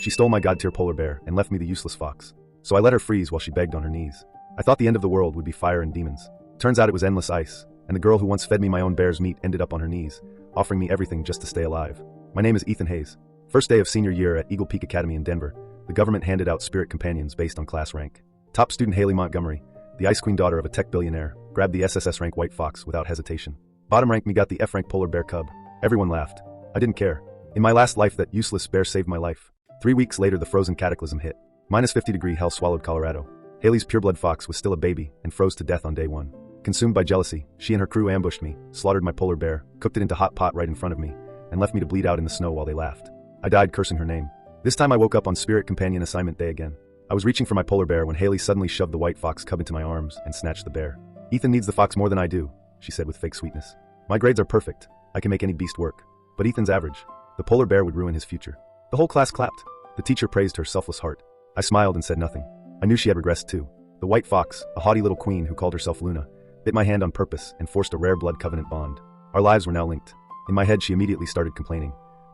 She stole my god-tier polar bear and left me the useless fox. So I let her freeze while she begged on her knees. I thought the end of the world would be fire and demons. Turns out it was endless ice, and the girl who once fed me my own bear's meat ended up on her knees, offering me everything just to stay alive. My name is Ethan Hayes. First day of senior year at Eagle Peak Academy in Denver, the government handed out spirit companions based on class rank. Top student Haley Montgomery, the ice queen daughter of a tech billionaire, grabbed the SSS rank white fox without hesitation. Bottom rank me got the F rank polar bear cub. Everyone laughed. I didn't care. In my last life, that useless bear saved my life. 3 weeks later, the frozen cataclysm hit. Minus 50-degree hell swallowed Colorado. Haley's pureblood fox was still a baby and froze to death on day 1. Consumed by jealousy, she and her crew ambushed me, slaughtered my polar bear, cooked it into hot pot right in front of me, and left me to bleed out in the snow while they laughed. I died cursing her name. This time I woke up on spirit companion assignment day again. I was reaching for my polar bear when Haley suddenly shoved the white fox cub into my arms and snatched the bear. Ethan needs the fox more than I do, she said with fake sweetness. My grades are perfect. I can make any beast work. But Ethan's average. The polar bear would ruin his future. The whole class clapped. The teacher praised her selfless heart. I smiled and said nothing. I knew she had regressed too. The white fox, a haughty little queen who called herself Luna, bit my hand on purpose and forced a rare blood covenant bond. Our lives were now linked. In my head she immediately started complaining.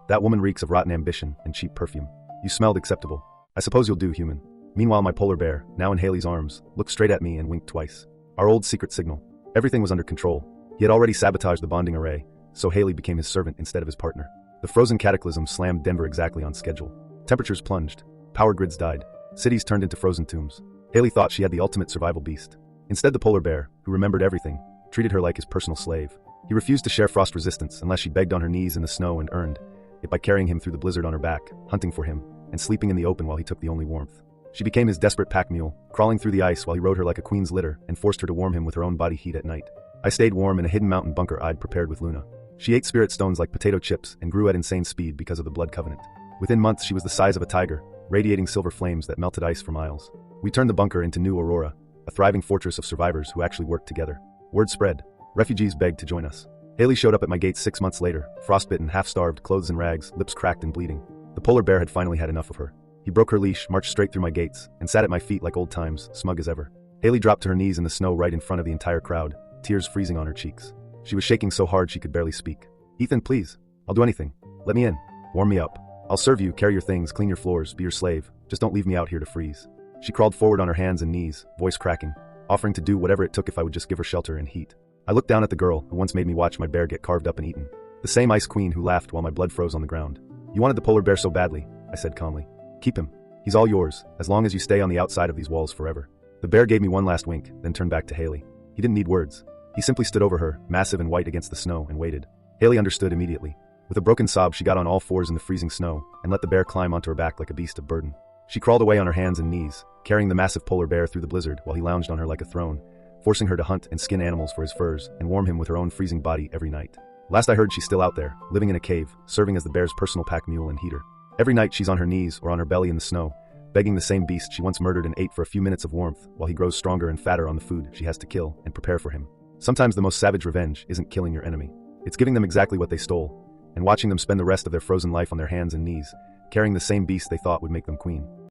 That woman reeks of rotten ambition and cheap perfume. You smelled acceptable. I suppose you'll do, human. Meanwhile my polar bear, now in Haley's arms, looked straight at me and winked twice. Our old secret signal. Everything was under control. He had already sabotaged the bonding array, so Haley became his servant instead of his partner. The frozen cataclysm slammed Denver exactly on schedule. Temperatures plunged. Power grids died. Cities turned into frozen tombs. Haley thought she had the ultimate survival beast. Instead, the polar bear, who remembered everything, treated her like his personal slave. He refused to share frost resistance unless she begged on her knees in the snow and earned it by carrying him through the blizzard on her back, hunting for him, and sleeping in the open while he took the only warmth. She became his desperate pack mule, crawling through the ice while he rode her like a queen's litter and forced her to warm him with her own body heat at night. I stayed warm in a hidden mountain bunker I'd prepared with Luna. She ate spirit stones like potato chips and grew at insane speed because of the blood covenant. Within months she was the size of a tiger, radiating silver flames that melted ice for miles. We turned the bunker into New Aurora, a thriving fortress of survivors who actually worked together. Word spread. Refugees begged to join us. Haley showed up at my gate 6 months later, frostbitten, half-starved, clothes in rags, lips cracked and bleeding. The polar bear had finally had enough of her. He broke her leash, marched straight through my gates, and sat at my feet like old times, smug as ever. Haley dropped to her knees in the snow right in front of the entire crowd, tears freezing on her cheeks. She was shaking so hard she could barely speak. Ethan, please. I'll do anything. Let me in. Warm me up. I'll serve you, carry your things, clean your floors, be your slave. Just don't leave me out here to freeze. She crawled forward on her hands and knees, voice cracking, offering to do whatever it took if I would just give her shelter and heat. I looked down at the girl who once made me watch my bear get carved up and eaten. The same ice queen who laughed while my blood froze on the ground. You wanted the polar bear so badly, I said calmly. Keep him. He's all yours, as long as you stay on the outside of these walls forever. The bear gave me one last wink, then turned back to Haley. He didn't need words. He simply stood over her, massive and white against the snow, and waited. Haley understood immediately. With a broken sob, she got on all fours in the freezing snow and let the bear climb onto her back like a beast of burden. She crawled away on her hands and knees, carrying the massive polar bear through the blizzard while he lounged on her like a throne, forcing her to hunt and skin animals for his furs and warm him with her own freezing body every night. Last I heard, she's still out there, living in a cave, serving as the bear's personal pack mule and heater. Every night she's on her knees or on her belly in the snow, begging the same beast she once murdered and ate for a few minutes of warmth while he grows stronger and fatter on the food she has to kill and prepare for him. Sometimes the most savage revenge isn't killing your enemy. It's giving them exactly what they stole, and watching them spend the rest of their frozen life on their hands and knees, carrying the same beast they thought would make them queen.